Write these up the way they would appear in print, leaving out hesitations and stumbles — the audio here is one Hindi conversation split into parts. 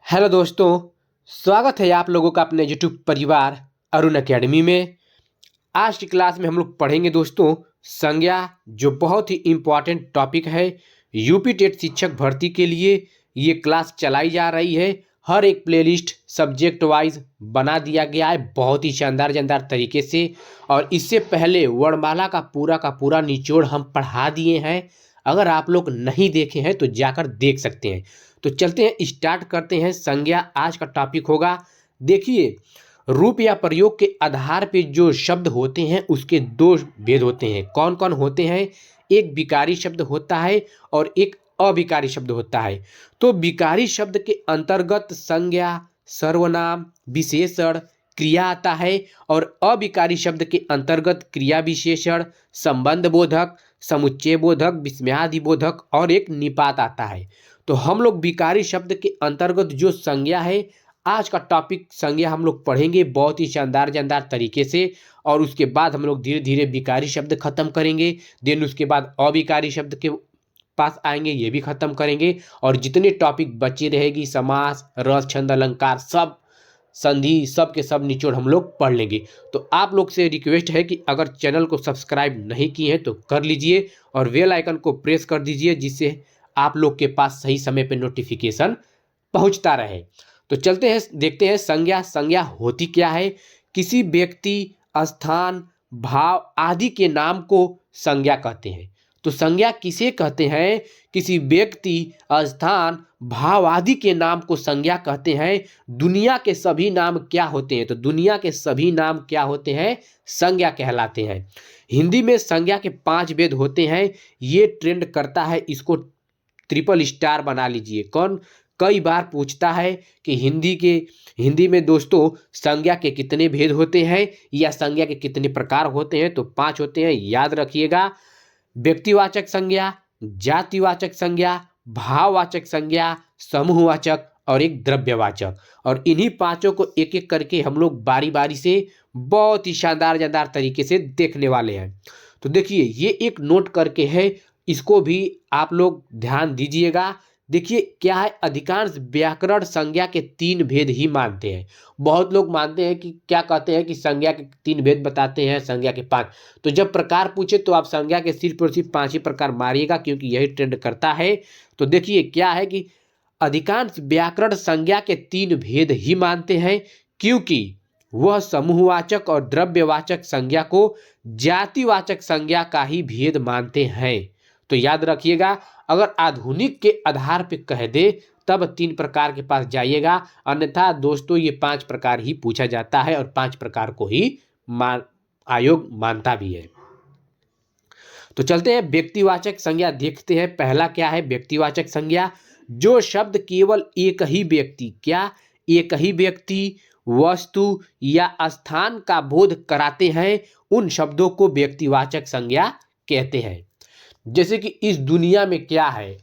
हेलो दोस्तों, स्वागत है आप लोगों का अपने यूट्यूब परिवार अरुण अकेडमी में। आज की क्लास में हम लोग पढ़ेंगे दोस्तों संज्ञा, जो बहुत ही इम्पॉर्टेंट टॉपिक है यूपी टेट शिक्षक भर्ती के लिए। ये क्लास चलाई जा रही है, हर एक प्लेलिस्ट सब्जेक्ट वाइज बना दिया गया है बहुत ही शानदार तरीके से। और इससे पहले वर्णमाला का पूरा निचोड़ हम पढ़ा दिए हैं। अगर आप लोग नहीं देखे हैं तो जाकर देख सकते हैं। तो चलते हैं, स्टार्ट करते हैं। संज्ञा आज का टॉपिक होगा। देखिए, रूप या प्रयोग के आधार पे जो शब्द होते हैं उसके दो भेद होते हैं। कौन कौन होते हैं? एक विकारी शब्द होता है और एक अविकारी शब्द होता है। तो विकारी शब्द के अंतर्गत संज्ञा, सर्वनाम, विशेषण, क्रिया आता है और अविकारी शब्द के अंतर्गत क्रिया विशेषण, संबंध बोधक, समुच्चय बोधक, विस्मयादि बोधक और एक निपात आता है। तो हम लोग विकारी शब्द के अंतर्गत जो संज्ञा है, आज का टॉपिक संज्ञा हम लोग पढ़ेंगे बहुत ही शानदार तरीके से। और उसके बाद हम लोग धीरे धीरे विकारी शब्द खत्म करेंगे। देन उसके बाद अविकारी शब्द के पास आएंगे, ये भी खत्म करेंगे। और जितने टॉपिक बचे रहेगी, समास, रस, छंद, अलंकार, सब संधि, सब के सब निचोड़ हम लोग पढ़ लेंगे। तो आप लोग से रिक्वेस्ट है कि अगर चैनल को सब्सक्राइब नहीं किए हैं तो कर लीजिए और बेल आइकन को प्रेस कर दीजिए, जिससे आप लोग के पास सही समय पे नोटिफिकेशन पहुंचता रहे। तो चलते हैं, देखते हैं संज्ञा। संज्ञा होती क्या है? किसी व्यक्ति, स्थान, भाव आदि के नाम को संज्ञा कहते हैं। तो संज्ञा किसे कहते हैं? किसी व्यक्ति, स्थान, भाव आदि के नाम को संज्ञा कहते हैं। दुनिया के सभी नाम क्या होते हैं? तो दुनिया के सभी नाम क्या होते हैं? संज्ञा कहलाते हैं। हिंदी में संज्ञा के 5 भेद होते हैं। ये ट्रेंड करता है, इसको ट्रिपल स्टार बना लीजिए। कौन? कई बार पूछता है कि हिंदी में दोस्तों संज्ञा के कितने भेद होते हैं या संज्ञा के कितने प्रकार होते हैं? तो 5 होते हैं, याद रखिएगा। व्यक्तिवाचक संज्ञा, जातिवाचक संज्ञा, भाववाचक संज्ञा, समूहवाचक और एक द्रव्यवाचक। और इन्हीं पांचों को एक एक करके हम लोग बारी बारी से बहुत ही शानदार तरीके से देखने वाले हैं। तो देखिए, ये एक नोट करके है, इसको भी आप लोग ध्यान दीजिएगा। देखिए क्या है, अधिकांश व्याकरण संज्ञा के 3 भेद ही मानते हैं। बहुत लोग मानते हैं कि क्या कहते हैं कि संज्ञा के 3 भेद बताते हैं, संज्ञा के 5। तो जब प्रकार पूछे तो आप संज्ञा के सिर्फ और सिर्फ 5 ही प्रकार मारिएगा, क्योंकि यही ट्रेंड करता है। तो देखिए क्या है कि अधिकांश व्याकरण संज्ञा के 3 भेद ही मानते हैं, क्योंकि वह समूहवाचक और द्रव्यवाचक संज्ञा को जातिवाचक संज्ञा का ही भेद मानते हैं। तो याद रखिएगा, अगर आधुनिक के आधार पे कह दे तब 3 प्रकार के पास जाइएगा, अन्यथा दोस्तों ये 5 प्रकार ही पूछा जाता है और 5 प्रकार को ही आयोग मानता भी है। तो चलते हैं व्यक्तिवाचक संज्ञा देखते हैं। पहला क्या है व्यक्तिवाचक संज्ञा? जो शब्द केवल एक ही व्यक्ति, क्या एक ही व्यक्ति, वस्तु या स्थान का बोध कराते हैं, उन शब्दों को व्यक्तिवाचक संज्ञा कहते हैं। जैसे कि इस दुनिया में क्या है,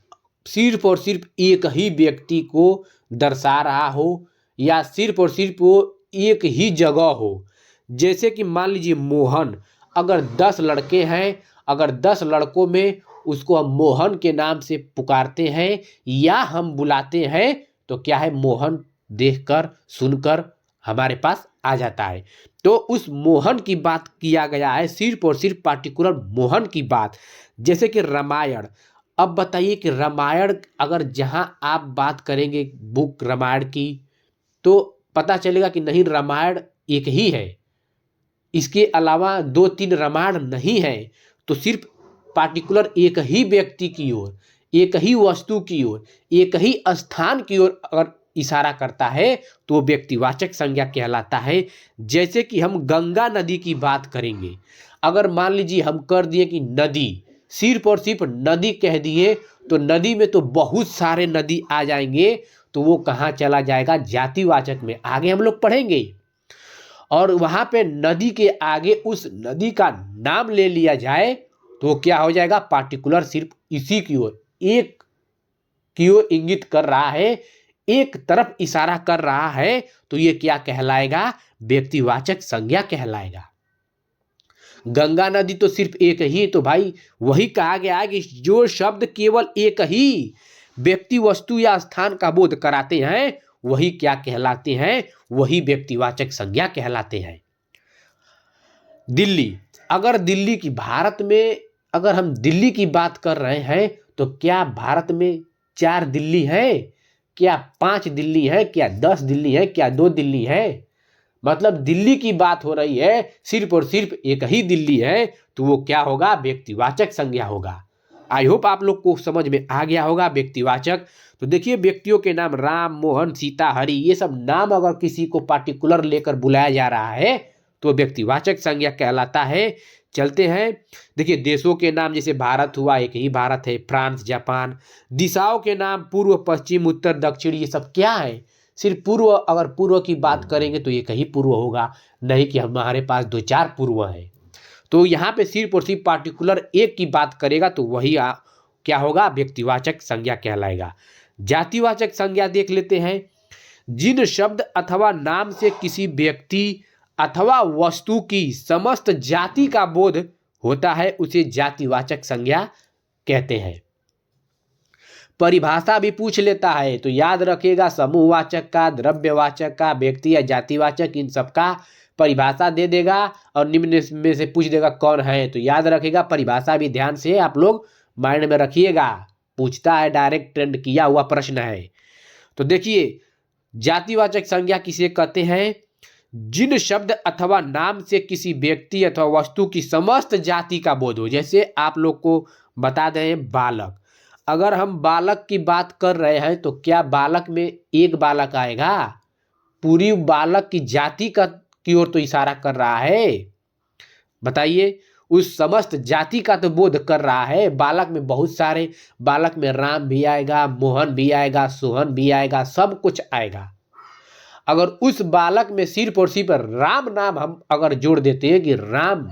सिर्फ और सिर्फ एक ही व्यक्ति को दर्शा रहा हो, या सिर्फ और सिर्फ वो एक ही जगह हो। जैसे कि मान लीजिए मोहन, अगर 10 लड़के हैं, अगर 10 लड़कों में उसको हम मोहन के नाम से पुकारते हैं या हम बुलाते हैं, तो क्या है, मोहन देखकर सुनकर हमारे पास आ जाता है। तो उस मोहन की बात किया गया है, सिर्फ और सिर्फ पार्टिकुलर मोहन की बात। जैसे कि रामायण, अब बताइए कि रामायण अगर जहां आप बात करेंगे बुक रामायण की, तो पता चलेगा कि नहीं, रामायण एक ही है, इसके अलावा 2-3 रामायण नहीं है। तो सिर्फ पार्टिकुलर एक ही व्यक्ति की ओर, एक ही वस्तु की ओर, एक ही स्थान की ओर अगर इशारा करता है तो व्यक्तिवाचक संज्ञा कहलाता है। जैसे कि हम गंगा नदी की बात करेंगे, अगर मान लीजिए हम कर दिए कि नदी, सिर्फ और सिर्फ नदी कह दिए, तो नदी में तो बहुत सारे नदी आ जाएंगे, तो वो कहाँ चला जाएगा, जातिवाचक में। आगे हम लोग पढ़ेंगे। और वहां पे नदी के आगे उस नदी का नाम ले लिया जाए तो वो क्या हो जाएगा, पार्टिकुलर सिर्फ इसी की ओर, एक की ओर इंगित कर रहा है, एक तरफ इशारा कर रहा है, तो ये क्या कहलाएगा, व्यक्तिवाचक संज्ञा कहलाएगा। गंगा नदी तो सिर्फ एक ही, तो भाई वही कहा गया है कि जो शब्द केवल एक ही व्यक्ति, वस्तु या स्थान का बोध कराते हैं, वही क्या कहलाते हैं, वही व्यक्तिवाचक संज्ञा कहलाते हैं। दिल्ली, अगर दिल्ली की भारत में अगर हम दिल्ली की बात कर रहे हैं तो क्या भारत में 4 दिल्ली है, क्या 5 दिल्ली है, क्या 10 दिल्ली है, क्या 2 दिल्ली है? मतलब दिल्ली की बात हो रही है, सिर्फ और सिर्फ एक ही दिल्ली है, तो वो क्या होगा, व्यक्तिवाचक संज्ञा होगा। आई होप आप लोग को समझ में आ गया होगा व्यक्तिवाचक। तो देखिए व्यक्तियों के नाम राम, मोहन, सीता, हरि, ये सब नाम अगर किसी को पार्टिकुलर लेकर बुलाया जा रहा है तो व्यक्तिवाचक संज्ञा कहलाता है। चलते हैं, देखिए देशों के नाम जैसे भारत हुआ, एक ही भारत है, फ्रांस, जापान। दिशाओं के नाम पूर्व, पश्चिम, उत्तर, दक्षिण, ये सब क्या है, सिर्फ पूर्व। अगर पूर्व की बात करेंगे तो एक ही पूर्व होगा, नहीं कि हमारे पास 2-4 पूर्व हैं। तो यहाँ पे सिर्फ और सिर्फ पार्टिकुलर एक की बात करेगा तो वही क्या होगा, व्यक्तिवाचक संज्ञा कहलाएगा। जातिवाचक संज्ञा देख लेते हैं। जिन शब्द अथवा नाम से किसी व्यक्ति अथवा वस्तु की समस्त जाति का बोध होता है उसे जातिवाचक संज्ञा कहते हैं। परिभाषा भी पूछ लेता है तो याद रखिएगा, समूहवाचक का, द्रव्यवाचक का, व्यक्ति या जातिवाचक, इन सब का परिभाषा दे देगा और निम्न में से पूछ देगा कौन है, तो याद रखिएगा। परिभाषा भी ध्यान से आप लोग माइंड में रखिएगा, पूछता है, डायरेक्ट ट्रेंड किया हुआ प्रश्न है। तो देखिए जातिवाचक संज्ञा किसे कहते हैं, जिन शब्द अथवा नाम से किसी व्यक्ति अथवा वस्तु की समस्त जाति का बोध हो। जैसे आप लोग को बता दें बालक, अगर हम बालक की बात कर रहे हैं तो क्या बालक में एक बालक आएगा, पूरी बालक की जाति का की ओर तो इशारा कर रहा है। बताइए, उस समस्त जाति का तो बोध कर रहा है। बालक में बहुत सारे, बालक में राम भी आएगा, मोहन भी आएगा, सोहन भी आएगा, सब कुछ आएगा। अगर उस बालक में सिर्फ और सिर्फ राम नाम हम अगर जोड़ देते हैं कि राम,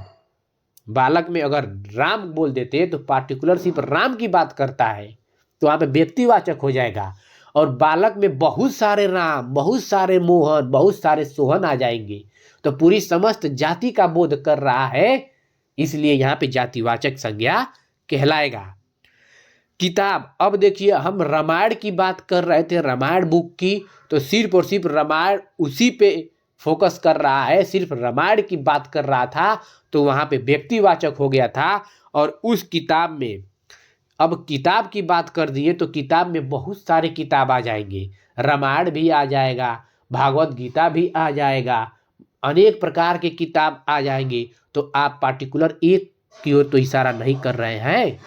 बालक में अगर राम बोल देते हैं तो पार्टिकुलर सिर्फ राम की बात करता है, तो वहाँ पे व्यक्तिवाचक हो जाएगा। और बालक में बहुत सारे राम, बहुत सारे मोहन, बहुत सारे सोहन आ जाएंगे, तो पूरी समस्त जाति का बोध कर रहा है, इसलिए यहाँ पे जातिवाचक संज्ञा कहलाएगा। किताब, अब देखिए हम रामायण की बात कर रहे थे, रामायण बुक की, तो सिर्फ और सिर्फ रामायण उसी पे फोकस कर रहा है, सिर्फ रामायण की बात कर रहा था, तो वहाँ पे व्यक्तिवाचक हो गया था। और उस किताब में, अब किताब की बात कर दिए तो किताब में बहुत सारे किताब आ जाएंगे, रामायण भी आ जाएगा, भागवत गीता भी आ जाएगा, अनेक प्रकार के किताब आ जाएंगे, तो आप पार्टिकुलर एक की ओर तो इशारा नहीं कर रहे हैं।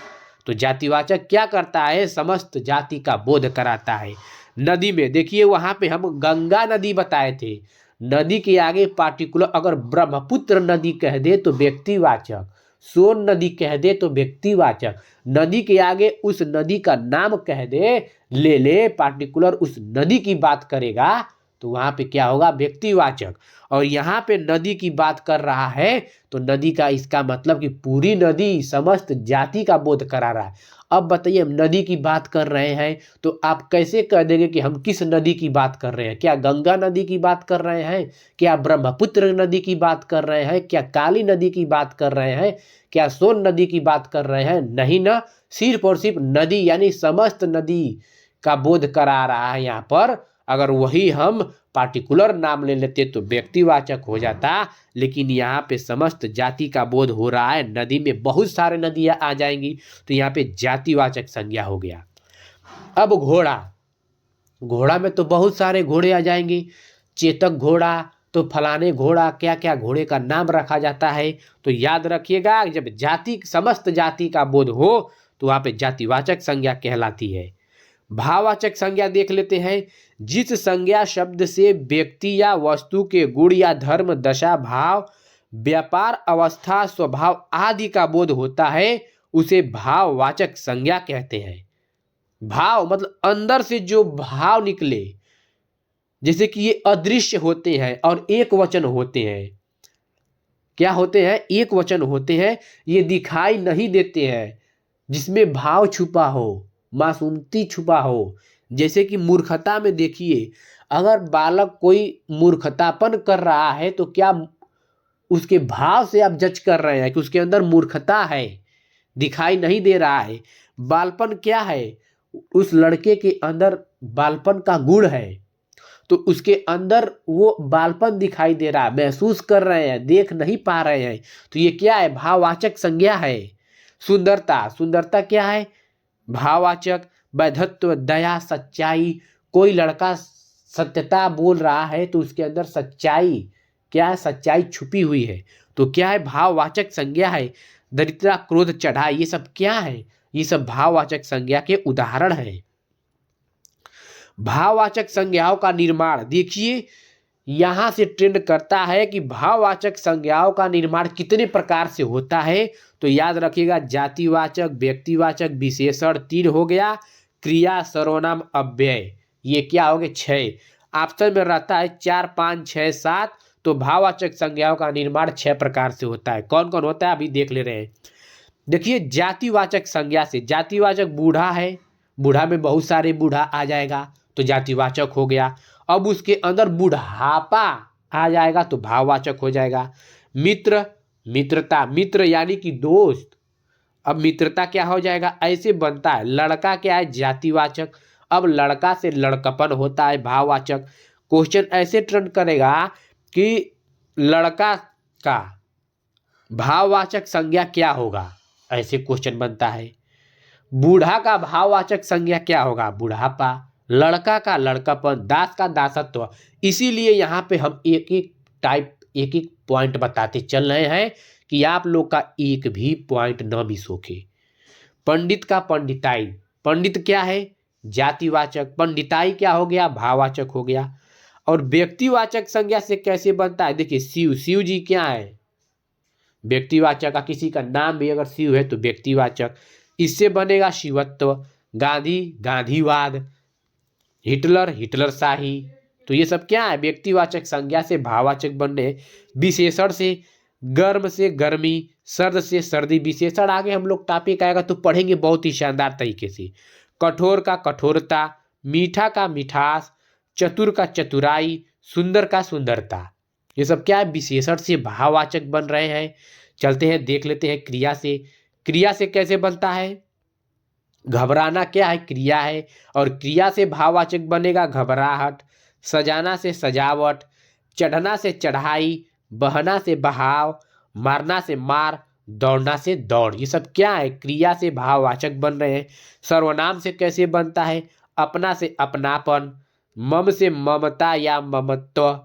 तो जातिवाचक क्या करता है, समस्त जाति का बोध कराता है। नदी में देखिए, वहां पे हम गंगा नदी बताए थे, नदी के आगे पार्टिकुलर अगर ब्रह्मपुत्र नदी कह दे तो व्यक्तिवाचक, सोन नदी कह दे तो व्यक्तिवाचक, नदी के आगे उस नदी का नाम कह दे, ले ले पार्टिकुलर उस नदी की बात करेगा, तो वहां पे क्या होगा, व्यक्तिवाचक। और यहाँ पे नदी की बात कर रहा है तो नदी का इसका मतलब कि पूरी नदी समस्त जाति का बोध करा रहा है। अब बताइए, हम नदी की बात कर रहे हैं तो आप कैसे कह देंगे कि हम किस नदी की बात कर रहे हैं? क्या गंगा नदी की बात कर रहे हैं, क्या ब्रह्मपुत्र नदी की बात कर रहे हैं, क्या काली नदी की बात कर रहे हैं, क्या सोन नदी की बात कर रहे हैं? नहीं ना, सिर्फ और सिर्फ नदी यानी समस्त नदी का बोध करा रहा है यहाँ पर। अगर वही हम पार्टिकुलर नाम ले लेते तो व्यक्तिवाचक हो जाता, लेकिन यहाँ पे समस्त जाति का बोध हो रहा है, नदी में बहुत सारे नदियाँ आ जाएंगी, तो यहाँ पे जातिवाचक संज्ञा हो गया। अब घोड़ा, घोड़ा में तो बहुत सारे घोड़े आ जाएंगे, चेतक घोड़ा, तो फलाने घोड़ा, क्या क्या घोड़े का नाम रखा जाता है। तो याद रखिएगा, जब जाति समस्त जाति का बोध हो तो वहाँ पे जातिवाचक संज्ञा कहलाती है। भाववाचक संज्ञा देख लेते हैं। जिस संज्ञा शब्द से व्यक्ति या वस्तु के गुण या धर्म, दशा, भाव, व्यापार, अवस्था, स्वभाव आदि का बोध होता है उसे भाववाचक संज्ञा कहते हैं। भाव मतलब अंदर से जो भाव निकले, जैसे कि ये अदृश्य होते हैं और एक वचन होते हैं। क्या होते हैं? एक वचन होते हैं, ये दिखाई नहीं देते हैं, जिसमें भाव छुपा हो, मासूमती छुपा हो। जैसे कि मूर्खता में देखिए, अगर बालक कोई मूर्खतापन कर रहा है तो क्या उसके भाव से आप जज कर रहे हैं कि उसके अंदर मूर्खता है, दिखाई नहीं दे रहा है। बालपन क्या है? उस लड़के के अंदर बालपन का गुण है, तो उसके अंदर वो बालपन दिखाई दे रहा है, महसूस कर रहे हैं, देख नहीं पा रहे हैं, तो ये क्या है? भाववाचक संज्ञा है। सुंदरता, सुंदरता क्या है? भाववाचक। वैधत्व, दया, सच्चाई, कोई लड़का सत्यता बोल रहा है तो उसके अंदर सच्चाई क्या है? सच्चाई छुपी हुई है, तो क्या है? भाववाचक संज्ञा है। दरिद्रता, क्रोध, चढ़ाई, ये सब क्या है? ये सब भाववाचक संज्ञा के उदाहरण हैं। भाववाचक संज्ञाओं का निर्माण देखिए, यहां से ट्रेंड करता है कि भाववाचक संज्ञाओं का निर्माण कितने प्रकार से होता है। तो याद रखिएगा, जातिवाचक, व्यक्तिवाचक, विशेषण 3 हो गया, क्रिया, सर्वनाम, अव्यय, ये क्या हो गए? 6। ऑप्शन में रहता है 4, 5, 6, 7। तो भाववाचक संज्ञाओं का निर्माण 6 प्रकार से होता है। कौन कौन होता है अभी देख ले रहे हैं। देखिए, जातिवाचक संज्ञा से, जातिवाचक बूढ़ा है, बूढ़ा में बहुत सारे बूढ़ा आ जाएगा तो जातिवाचक हो गया। अब उसके अंदर बुढ़ापा आ जाएगा तो भाववाचक हो जाएगा। मित्र, मित्रता, मित्र यानी कि दोस्त, अब मित्रता क्या हो जाएगा? ऐसे बनता है। लड़का क्या है? जातिवाचक, अब लड़का से लड़कपन होता है भाववाचक। क्वेश्चन ऐसे ट्रेंड करेगा कि लड़का का भाववाचक संज्ञा क्या होगा, ऐसे क्वेश्चन बनता है। बूढ़ा का भाववाचक संज्ञा क्या होगा? बुढ़ापा। लड़का का लड़कापन, दास का दासत्व। इसीलिए यहाँ पे हम एक एक टाइप, एक एक पॉइंट बताते चल रहे हैं कि आप लोग का एक भी पॉइंट न मिस होके। पंडित का पंडिताई, पंडित क्या है? जातिवाचक, पंडिताई क्या हो गया? भाववाचक हो गया। और व्यक्तिवाचक संज्ञा से कैसे बनता है? देखिए, शिव, शिव जी क्या है? व्यक्तिवाचक का, किसी का नाम भी अगर शिव है तो व्यक्तिवाचक, इससे बनेगा शिवत्व। गांधी, गांधीवाद। हिटलर, हिटलरशाही। तो ये सब क्या है? व्यक्तिवाचक संज्ञा से भाववाचक बनने। विशेषण से गर्म से गर्मी, सर्द से सर्दी। विशेषण आगे हम लोग टॉपिक आएगा तो पढ़ेंगे बहुत ही शानदार तरीके से। कठोर का कठोरता, मीठा का मिठास, चतुर का चतुराई, सुंदर का सुंदरता। ये सब क्या है? विशेषण से भाववाचक बन रहे हैं। चलते हैं देख लेते हैं क्रिया से। क्रिया से कैसे बनता है? घबराना क्या है? क्रिया है, और क्रिया से भाववाचक बनेगा घबराहट। सजाना से सजावट, चढ़ना से चढ़ाई, बहना से बहाव, मारना से मार, दौड़ना से दौड़। ये सब क्या है? क्रिया से भाववाचक बन रहे हैं। सर्वनाम से कैसे बनता है? अपना से अपनापन, मम से ममता या ममत्व,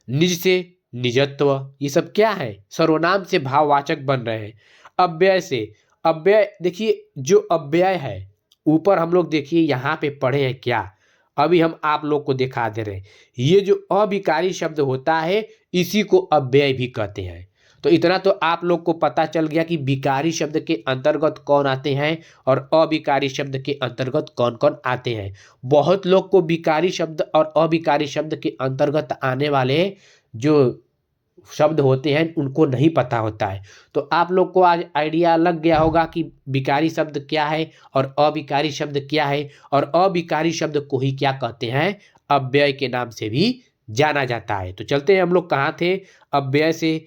निज से निजत्व। ये सब क्या है? सर्वनाम से भाववाचक बन रहे हैं। अव्यय से, अव्यय देखिए, जो अव्यय है ऊपर हम लोग देखिए यहाँ पे पढ़े हैं क्या, अभी हम आप लोग को दिखा दे रहे हैं। ये जो अविकारी शब्द होता है इसी को अव्यय भी कहते हैं। तो इतना तो आप लोग को पता चल गया कि विकारी शब्द के अंतर्गत कौन आते हैं और अविकारी शब्द के अंतर्गत कौन कौन आते हैं। बहुत लोग को विकारी शब्द और अविकारी शब्द के अंतर्गत आने वाले जो शब्द होते हैं उनको नहीं पता होता है। तो आप लोग को आज आइडिया लग गया होगा कि विकारी शब्द क्या है और अविकारी शब्द क्या है, और अविकारी शब्द को ही क्या कहते हैं? अव्यय के नाम से भी जाना जाता है। तो चलते हैं हम लोग कहाँ थे? अव्यय से,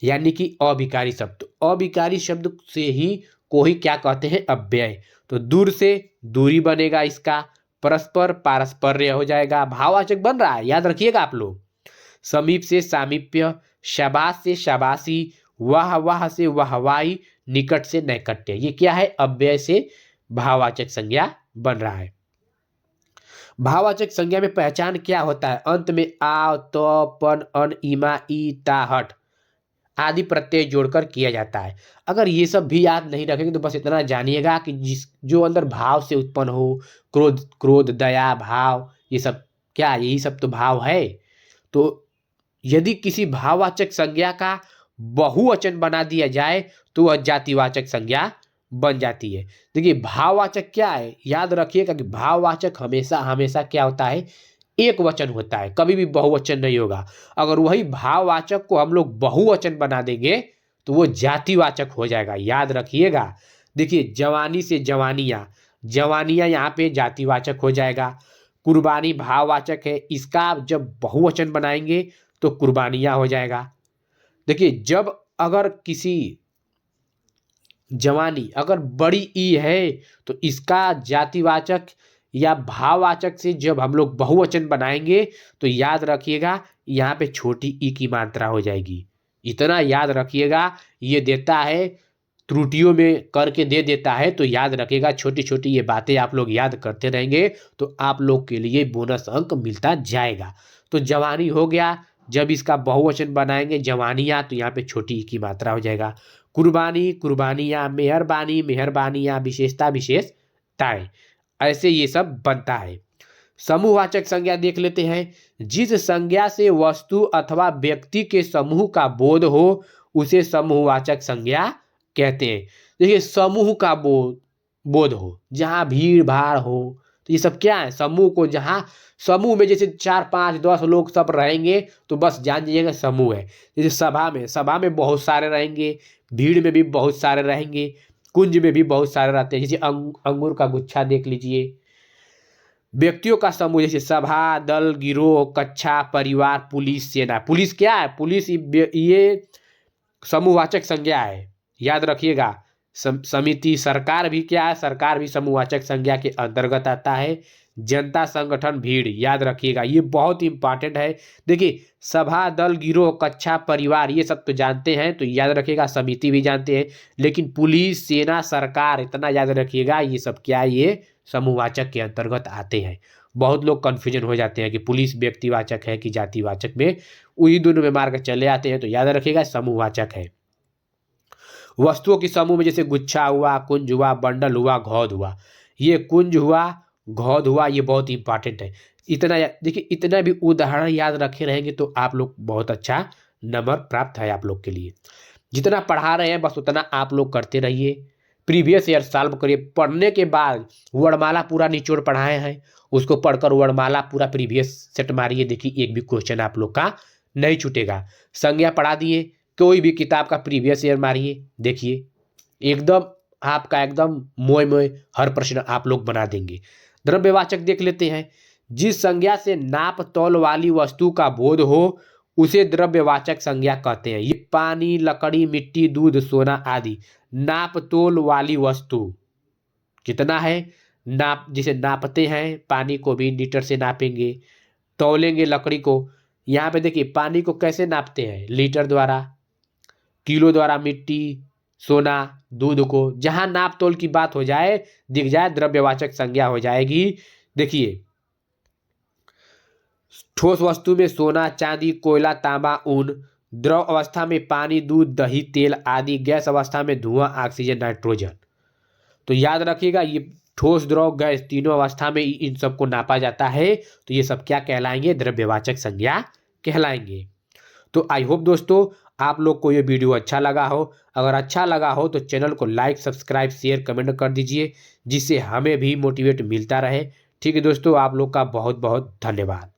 यानी कि अविकारी शब्द। अविकारी शब्द से ही को ही क्या कहते हैं? अव्यय। तो दूर से दूरी बनेगा इसका, परस्पर पारस्पर्य हो जाएगा, भाववाचक बन रहा है, याद रखिएगा आप लोग। समीप से सामीप्य, शाबाश से शाबाशी, वाह वाह से वाहवाही, निकट से नैकट्य। ये क्या है? अव्यय से भाववाचक संज्ञा बन रहा है। भाववाचक संज्ञा में पहचान क्या होता है? अंत में आ, तो, पन, अन, इमा, ई, ता, हट आदि प्रत्यय जोड़कर किया जाता है। अगर ये सब भी याद नहीं रखेंगे तो बस इतना जानिएगा कि जिस जो अंदर भाव से उत्पन्न हो, क्रोध, क्रोध, दया, भाव, ये सब क्या, यही सब तो भाव है। तो यदि किसी भाववाचक संज्ञा का बहुवचन बना दिया जाए तो वह जातिवाचक संज्ञा बन जाती है। देखिए, भाववाचक क्या है? याद रखिएगा कि भाववाचक हमेशा हमेशा क्या होता है? एक वचन होता है, कभी भी बहुवचन नहीं होगा। अगर वही भाववाचक को हम लोग बहुवचन बना देंगे तो वो जातिवाचक हो जाएगा, याद रखिएगा। देखिए, जवानी से जवानियाँ, जवानियाँ यहाँ पे जातिवाचक हो जाएगा। कुर्बानी भाववाचक है, इसका जब बहुवचन बनाएंगे तो कुर्बानियाँ हो जाएगा। देखिए, जब अगर किसी जवानी अगर बड़ी ई है तो इसका जातिवाचक या भाववाचक से जब हम लोग बहुवचन बनाएंगे तो याद रखिएगा यहाँ पे छोटी ई की मात्रा हो जाएगी। इतना याद रखिएगा, ये देता है त्रुटियों में करके दे देता है, तो याद रखिएगा छोटी छोटी ये बातें आप लोग याद करते रहेंगे तो आप लोग के लिए बोनस अंक मिलता जाएगा। तो जवानी हो गया, जब इसका बहुवचन बनाएंगे जवानियाँ तो यहाँ पे छोटी ई की मात्रा हो जाएगा। कुर्बानी, कुर्बानियाँ, मेहरबानी, मेहरबानियाँ, विशेषता, विशेषताएं, ऐसे ये सब बनता है। समूहवाचक संज्ञा देख लेते हैं। जिस संज्ञा से वस्तु अथवा व्यक्ति के समूह का बोध हो उसे समूहवाचक संज्ञा कहते हैं। देखिए समूह का बोध हो, जहाँ भीड़ भाड़ हो, तो ये सब क्या है, समूह को, जहाँ समूह में जैसे 4 5 10 लोग सब रहेंगे तो बस जान लीजिएगा समूह है। जैसे सभा में बहुत सारे रहेंगे, भीड़ में भी बहुत सारे रहेंगे, कुंज में भी बहुत सारे रहते हैं। जैसे अंगूर का गुच्छा देख लीजिए। व्यक्तियों का समूह जैसे सभा, दल, गिरोह, कक्षा, परिवार, पुलिस, सेना। पुलिस क्या है, पुलिस ये समूहवाचक संज्ञा है, याद रखिएगा। समिति, सरकार भी क्या है, सरकार भी समूहवाचक संज्ञा के अंतर्गत आता है। जनता, संगठन, भीड़, याद रखिएगा, ये बहुत इंपॉर्टेंट है। देखिए सभा, दल, गिरोह, कक्षा, परिवार ये सब तो जानते हैं, तो याद रखिएगा। समिति भी जानते हैं, लेकिन पुलिस, सेना, सरकार इतना याद रखिएगा, ये सब क्या है, ये समूहवाचक के अंतर्गत आते हैं। बहुत लोग कंफ्यूजन हो जाते हैं कि पुलिस व्यक्तिवाचक है कि जातिवाचक में, वही दोनों में मार के चले आते हैं, तो याद रखिएगा समूहवाचक है। वस्तुओं के समूह में जैसे गुच्छा हुआ, कुंज हुआ, बंडल हुआ, घौद हुआ। ये कुंज हुआ, घौद हुआ, ये बहुत इंपॉर्टेंट है। इतना देखिए, इतना भी उदाहरण याद रखे रहेंगे तो आप लोग बहुत अच्छा नंबर प्राप्त है आप लोग के लिए। जितना पढ़ा रहे हैं बस उतना आप लोग करते रहिए। प्रीवियस ईयर सॉल्व करिए। पढ़ने के बाद वर्णमाला पूरा निचोड़ पढ़ाए हैं, उसको पढ़कर वर्णमाला पूरा प्रीवियस सेट मारिए। देखिए एक भी क्वेश्चन आप लोग का नहीं छूटेगा। संज्ञा पढ़ा दिए, कोई भी किताब का प्रीवियस ईयर मारिए, देखिए एकदम आपका एकदम मोय मोय हर प्रश्न आप लोग बना देंगे। द्रव्यवाचक देख लेते हैं। जिस संज्ञा से नाप तौल वाली वस्तु का बोध हो उसे द्रव्यवाचक संज्ञा कहते हैं। ये पानी, लकड़ी, मिट्टी, दूध, सोना आदि नाप तोल वाली वस्तु कितना है, नाप, जिसे नापते हैं, पानी को भी लीटर से नापेंगे, तौलेंगे लकड़ी को। यहाँ पे देखिए पानी को कैसे नापते हैं, लीटर द्वारा, किलो द्वारा, मिट्टी, सोना, दूध को जहाँ नाप तोल की बात हो जाए, दिख जाए, द्रव्यवाचक संज्ञा हो जाएगी। देखिए ठोस वस्तु में सोना, चांदी, कोयला, तांबा, ऊन, द्रव अवस्था में पानी, दूध, दही, तेल आदि, गैस अवस्था में धुआं, ऑक्सीजन, नाइट्रोजन। तो याद रखिएगा ये ठोस, द्रव, गैस तीनों अवस्था में इन सबको नापा जाता है, तो ये सब क्या कहलाएंगे, द्रव्यवाचक संज्ञा कहलाएंगे। तो आई होप दोस्तों आप लोग को ये वीडियो अच्छा लगा हो। अगर अच्छा लगा हो तो चैनल को लाइक, सब्सक्राइब, शेयर, कमेंट कर दीजिए, जिससे हमें भी मोटिवेट मिलता रहे। ठीक है दोस्तों, आप लोग का बहुत बहुत धन्यवाद।